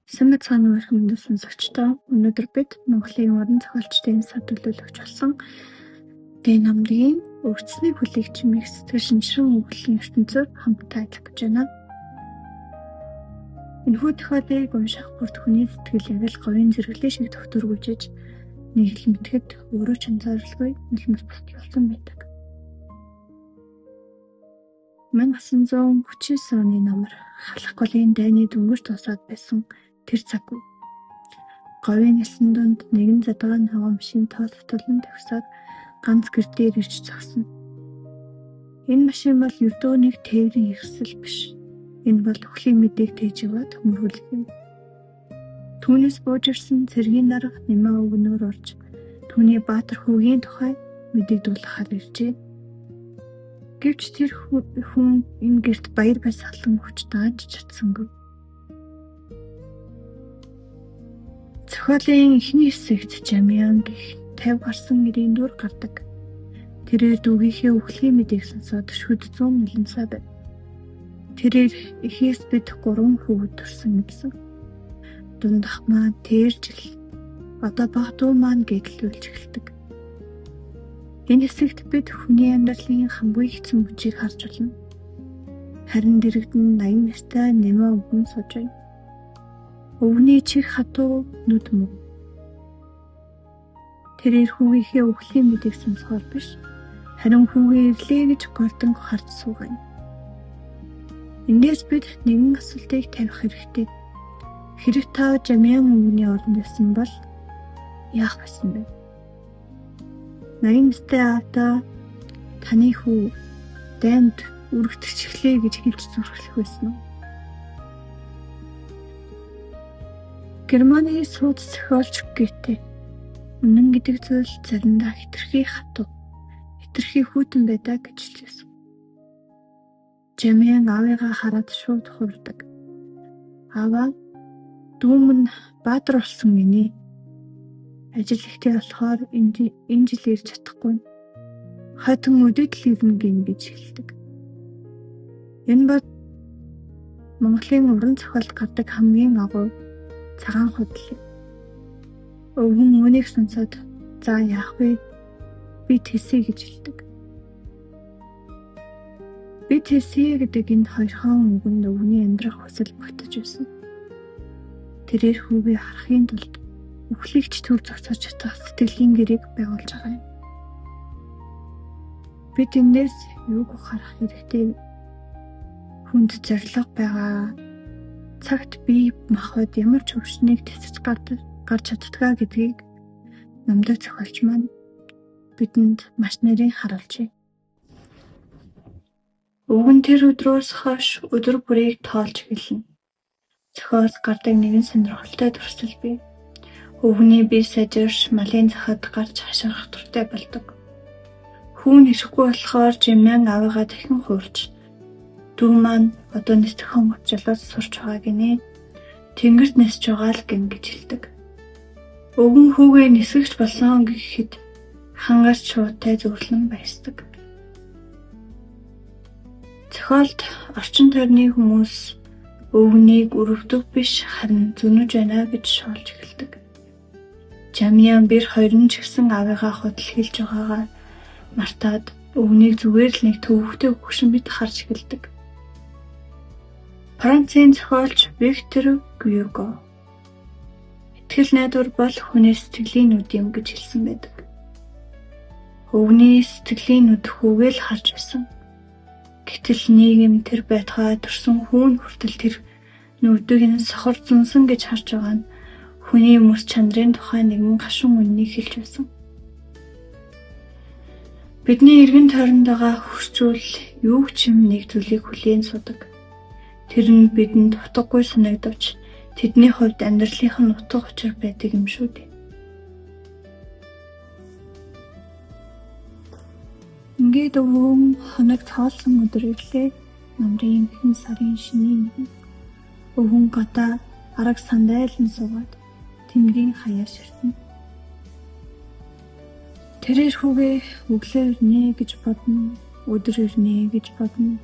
Сэмэт цааны өрхөмөнд сонсогчдоо өнөөдөр бид Монголын уран зохиолчдын сад төлөөлөгч болсон Дэн намдгийн өвчтний бүлэгч мэх сэтгэл шинжрэн өгүүллийн ертөнцөөр хамтдаа ажиллах гэж байна. Энэхүү тохиолдлыг унших бүрт хүний сэтгэл яг л говийн зэрэглээ шиг тогтворгүйжиж нэг л мэтгэд өөрөө ч анзааралгүй нэлмэс болсон байдаг. 1939 оны намар халах голын дайны дөнгөж тусаад байсан тэр цаг үе. Говийн элсэн донд нэгэн задгаа ногоон машин тоол татвалан тавьсаад ганц гэрдээр ирж зогсно. Энэ машин бол ердөө нэг тээврийн хэрэгсэл биш. Энэ бол өхлийн мэдээг тээж яваад хөмөргөлөх юм. Түүнээс бууж ирсэн цэргийн дарга нэмээ өгнөөр орж түүний баатар хүүгийн тухай мэдэгдүүлэхээр иржээ. Гэвч тэр хүн энэ гэрт баяр баясгалан хүч дааж чадсангүй. Зохиолын эхний хэсэгт Жамиан гэх 50 гарсан нэрийн дүр гардаг. Тэрээр дүүгийнхээ өхлийн мэдээг сонсоод шүд 100 милэн сая байв. Тэрээр эхээс бид 3 хүүхэд төрсөн гэсэн. Дундах маань тэржил. Одоо баг дүү маань гэглүүлж эхэлдэг. Энэ хэсэгт бид хүний амьдралын хамгийн хэцүү мөчийг харж байна. Харин дэрэгдэн 80 настай нэмээ өвгөн сууж байна. Өвгний чих хатуу нүд мөв. Тэрээр хүүгийнхээ өвглийн мэдээг сонсохоор биш, харин хүүгээ ирлээ гэж голдон харж суугана. Эндээс бид нэгэн асуултыг тавих хэрэгтэй. Хэрэг та Жамиан өвгний орнд байсан бол яах байсан бэ? 80 настай аавда таны хүү дайнд үргэлжлэхлээ гэж хэлж зүрхлэх байсан уу? Германы сууд зохиолч Гёте үнэн гэдэг зүйл заримдаа хэтэрхий хатуу, хэтэрхий хүйтэн байдаг гэж хэлсэн. Жамиан аавыгаа хараад шууд хувирдаг. Ааваа, дүүм нь баатар болсон гинэ. Ажил ихтэй болохоор энэ жил ирж чадахгүй. Хатан өдөд л ирнэ гэж хэлдэг. Энэ бол Монголын уран зохиолд гардаг хамгийн агуу цагаан худал. Өвгөн үүнийг сонсоод за яах вэ? Би тэсэ гэж хэлдэг. Би тэсэ гэдэг энэ хоёрхан үгэнд өвгний амьдрах хүсэл багтаж байсан. Тэрээр хүүгээ харахын тулд өхлөгч төр зогсож чадах сэтгэлийн гэрээг байгуулж байгаа юм. Бид энэс юуг харах хэрэгтэй? Хүнд зориг байгаа. Цагт бие махбод ямар ч өвчнийг тэсэж гарч чаддгаа гэдгийг намдаг зохиолч маань бидэнд маш нарийн харуулжээ. Өвгөн тэр өдрөөс хойш өдөр бүрийг тоолж эхэлнэ. Зохиол гардаг нэгэн сонирхолтой төрсөл бий. Өвгний бие сажирш малын захад гарч хашгирах туртай болдог. Хүүн ирэхгүй болохоор Жамиан аавыгаа дахин хуурч дүү маань одоо нэстхэн өвчлөөс сурч байгаа гинэ. Тэнгэрт нэсж байгаа л гин гэж хэлдэг. Өвгөн хүүгээ нисгэж болсон гэхэд хангаас шуудтай зөвлөн баясдаг. Зохиолд орчин тойрны хүмүүс өвгнийг өрөвдөг биш харин зүнэж байна гэж шуулж эхэлдэг. Жамиан бэр хоёр нь ч гэсэн аавыгаа худал хэлж байгаагаа мартаад өвгнийг зүгээр л нэг төвөгтэй хөгшин бит харж эхэлдэг. Францын зохиолч Виктор Гюго итгэл найдвар бол хүний сэтгэлийн нүд юм гэж хэлсэн байдаг. Өвгний сэтгэлийн нүд хүүгээ л харж байсан. Гэтэл нийгэм тэр байтугай төрсөн хүүн хүртэл тэр нүдийг нь сохор зунсан гэж харж байгаа нь хүний мэс чанарын тухай нэгэн гашуун үннийг хэлж байсан. Бидний эргэн тойронд байгаа хүчзүйл юу ч юм нэг зүйлийг хүлээн судаг. Тэр нь бидэнд утгагүй санагдавч тэдний хувьд амьдралынх нь утга учир байдаг юм шүү дээ. Ингээд өвгөн хоног тоолсон өдөр ирлээ. Намрын хэн сарын шинийн нэгэн. Өвгөн гадаа арга сандайлан суугаад тэнгэрийн хаяа ширтэнэ. Тэрээр хүүгээ өглөө ирнэ гэж бодно, өдөр ирнэ гэж бодно,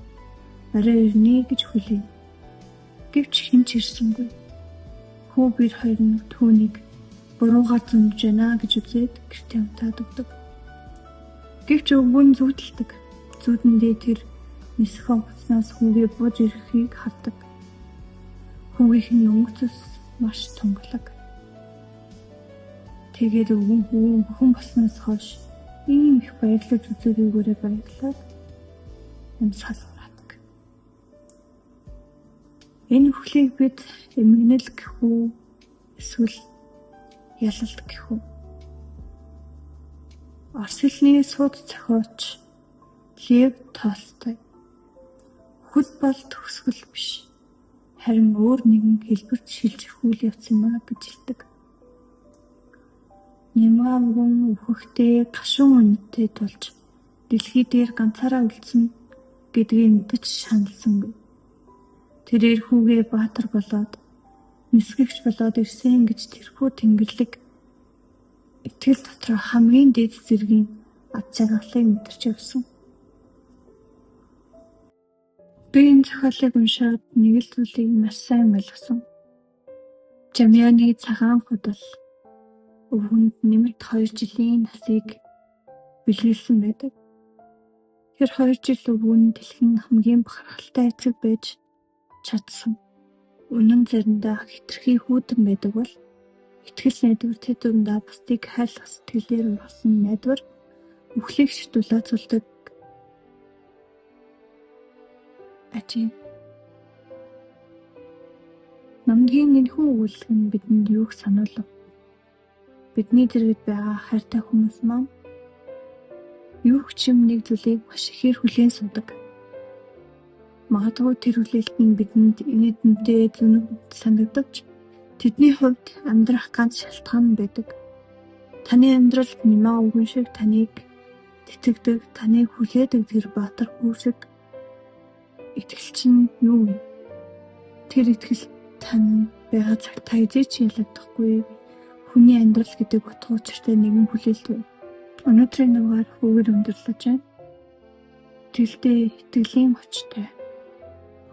орой ирнэ гэж хүлэв. Гэвч хэн ч ирсэнгүй. Хүү бэр хоёр нь түүнийг буруугаар зөндөж байна гэж үзээд гэртээ унтаад өгдөг. Гэвч өвгөө нь зүудэлдэг. Зүудэндээ тэр нисэх онгоцноос хүүгээ бууж ирэхийг хардаг. Хүүгийнх нь өнгөцөс маш тунгалаг. Тэгээд өвгөн хүн болсноос хойш ийм их баярлаж үзээгээрээ баярлаад салбараадаг. Энэ өхлийг бид эмгэнэл гэх үү эсвэл ялалт гэх үү? Орос хэлний сууд зохиолч Лев Толстой хөл бол төгсгөл биш, харин өөр нэгэн хэлбэрт шилжих үйл явц юм а гэж хэлдэг. Нямган өөхөхтэй гашуун үнэтэй тулж дэлхий дээр ганцаараа үлдсэн гэдгийг мэдэж шаналсангүй. Тэрээр хүүгээ баатар болоод нисгэгч болоод ирсэн гэж тэрхүү тэнгэрлэг итгэл дотор хамгийн дээд зэргийн ад жаргалыг мэдэрч явсан. Би энэ зохиолыг уншаад нэг л зүйлийг маш сайн ойлгосон. Жамианы цагаан худал өвгөнд нэмэлт 2 жилийн насыг бэлгэлсэн байдаг. Тэр 2 жил өвгөн дэлхийн хамгийн бахархалтай эцэг байж чадсан. Үнэн заримдаа хэтэрхий хүүдэн байдаг бол итгэл найдвар тэд дундаа бусдыг хайлах сэтгэлээр ургасан найдвар үхлийгч дулаацуулдаг. Ажин намгийн энэхүү өгүүлэг нь бидэнд юуг сануулав? Бидний дэргэд байгаа хайртай хүмүүс маань юу ч юм нэг зүйлийг маш ихээр хүлээн суудаг. Магадгүй тэр хүлээлт нь бидэнд инээдэнтэй зүнэг санагдавч тэдний хувьд амьдрах ганц шалтгаан байдаг. Таны амьдралд нэмаа үгэн шиг таныг тэтгэдэг, таныг хүлээдэг тэр баатар хүү шиг итгэл чинь юу вэ? Тэр итгэл тань байгаа цагт та эзэж ялагдахгүй хүний амьдрал гэдэг утга учиртай нэгэн хүлээлт вэ? Өнөөдрийн дугаар хүүгээр өндөрлөж байна. Итгэлдээ итгэлийн очтой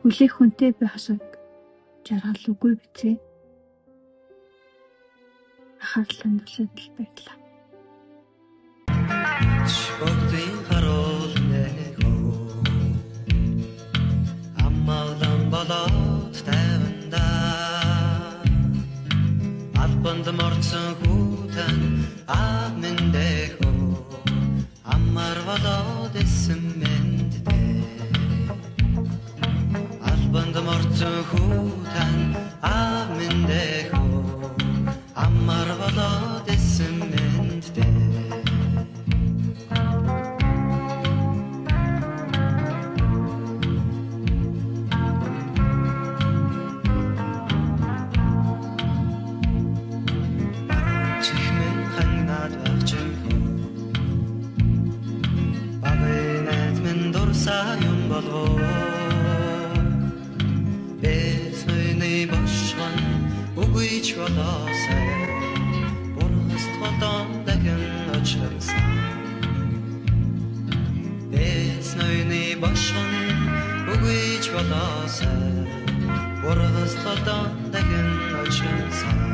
хүлээх хүнтэй байх шиг жаргал үгүй бизээ. Анхаарлаа төлөвлөлт байлаа. Шогтын харуул нэхөө аммалан болоод таванда албанд морцсон хүүтэн амэндэхөө аммар болоод эсэмэнддэ албанд морцсон хүүтэн амэндэхөө аммар болоод эсэмэнддэ юм болов эсний бошгон үгүй ч болоосай борст хотон дахин очромсан эсний бошгон үгүй ч болоосай борст хотон дахин очромсан